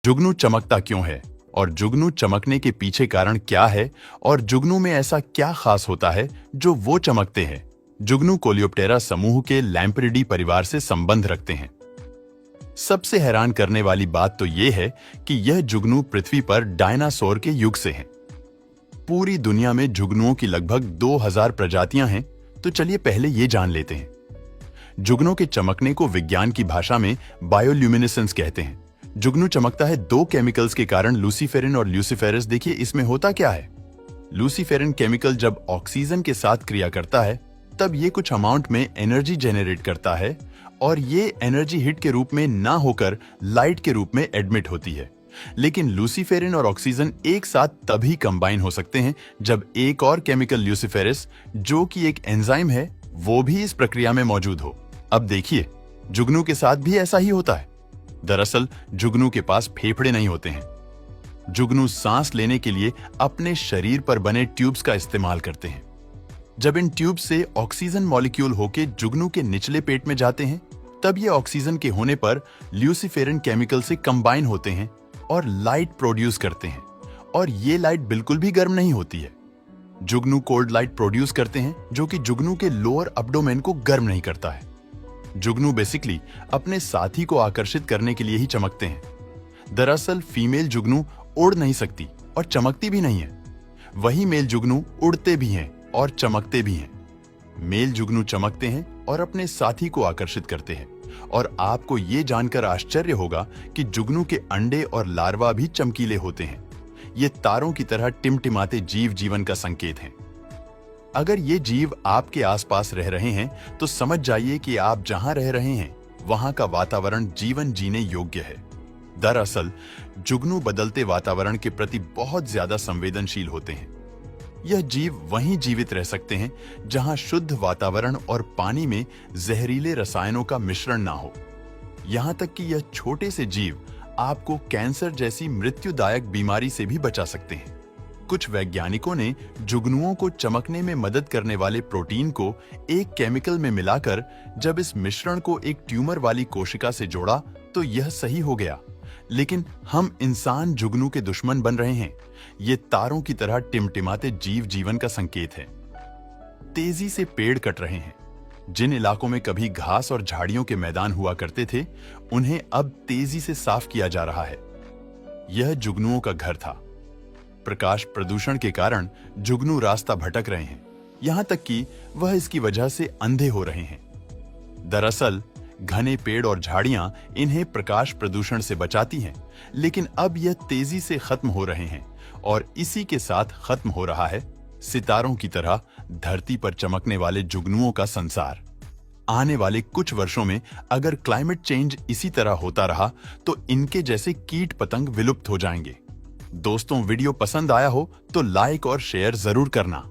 जुगनू चमकता क्यों है और जुगनू चमकने के पीछे कारण क्या है और जुगनू में ऐसा क्या खास होता है जो वो चमकते हैं। जुगनू कोलियोप्टेरा समूह के लैम्प्रिडी परिवार से संबंध रखते हैं। सबसे हैरान करने वाली बात तो यह है कि यह जुगनू पृथ्वी पर डायनासोर के युग से हैं। पूरी दुनिया में जुगनुओं की लगभग 2000 प्रजातियां हैं, तो चलिए पहले ये जान लेते हैं। जुगनू के चमकने को विज्ञान की भाषा में बायोल्यूमिनेसेंस कहते हैं। जुगनू चमकता है दो केमिकल्स के कारण, लूसीफेरिन और ल्यूसीफेरस। देखिए इसमें होता क्या है। लूसीफेरिन केमिकल जब ऑक्सीजन के साथ क्रिया करता है तब ये कुछ अमाउंट में एनर्जी जेनरेट करता है और ये एनर्जी हीट के रूप में ना होकर लाइट के रूप में एडमिट होती है। लेकिन लूसीफेरिन और ऑक्सीजन एक साथ तभी कंबाइन हो सकते हैं जब एक और केमिकल ल्यूसीफेरस, जो कि एक एंजाइम है, वो भी इस प्रक्रिया में मौजूद हो। अब देखिए, जुगनू के साथ भी ऐसा ही होता है। दरअसल जुगनू के पास फेफड़े नहीं होते हैं। जुगनू सांस लेने के लिए अपने शरीर पर बने ट्यूब्स का इस्तेमाल करते हैं। जब इन ट्यूब से ऑक्सीजन मॉलिक्यूल होके जुगनू के निचले पेट में जाते हैं तब ये ऑक्सीजन के होने पर ल्यूसीफेरिन केमिकल से कंबाइन होते हैं और लाइट प्रोड्यूस करते हैं। और ये लाइट बिल्कुल भी गर्म नहीं होती है। जुगनू कोल्ड लाइट प्रोड्यूस करते हैं जो कि जुगनू के लोअर अब्डोमेन को गर्म नहीं करता है। जुगनू बेसिकली अपने साथी को आकर्षित करने के लिए ही चमकते हैं। दरअसल फीमेल जुगनू उड़ नहीं सकती और चमकती भी नहीं है। वही मेल जुगनू उड़ते भी हैं और चमकते भी हैं। मेल जुगनू चमकते हैं और अपने साथी को आकर्षित करते हैं। और आपको ये जानकर आश्चर्य होगा कि जुगनू के अंडे और लार्वा भी चमकीले होते हैं। ये तारों की तरह टिमटिमाते जीव जीवन का संकेत हैं। अगर ये जीव आपके आसपास रह रहे हैं तो समझ जाइए कि आप जहां रह रहे हैं वहां का वातावरण जीवन जीने योग्य है। दरअसल जुगनू बदलते वातावरण के प्रति बहुत ज्यादा संवेदनशील होते हैं। यह जीव वहीं जीवित रह सकते हैं जहां शुद्ध वातावरण और पानी में जहरीले रसायनों का मिश्रण ना हो। यहां तक कि यह छोटे से जीव आपको कैंसर जैसी मृत्युदायक बीमारी से भी बचा सकते हैं। कुछ वैज्ञानिकों ने जुगनुओं को चमकने में मदद करने वाले प्रोटीन को एक केमिकल में मिलाकर जब इस मिश्रण को एक ट्यूमर वाली कोशिका से जोड़ा तो यह सही हो गया। लेकिन हम इंसान जुगनू के दुश्मन बन रहे हैं। ये तारों की तरह टिमटिमाते जीव जीवन का संकेत है। तेजी से पेड़ कट रहे हैं। जिन इलाकों में कभी घास और झाड़ियों के मैदान हुआ करते थे, उन्हें अब तेजी से साफ किया जा रहा है। यह जुगनुओं का घर था। प्रकाश प्रदूषण के कारण जुगनू रास्ता भटक रहे हैं, यहां तक कि वह इसकी वजह से अंधे हो रहे हैं। दरअसल घने पेड़ और झाड़ियां इन्हें प्रकाश प्रदूषण से बचाती हैं, लेकिन अब यह तेजी से खत्म हो रहे हैं और इसी के साथ खत्म हो रहा है सितारों की तरह धरती पर चमकने वाले जुगनुओं का संसार। आने वाले कुछ वर्षों में अगर क्लाइमेट चेंज इसी तरह होता रहा तो इनके जैसे कीट पतंग विलुप्त हो जाएंगे। दोस्तों, वीडियो पसंद आया हो तो लाइक और शेयर जरूर करना।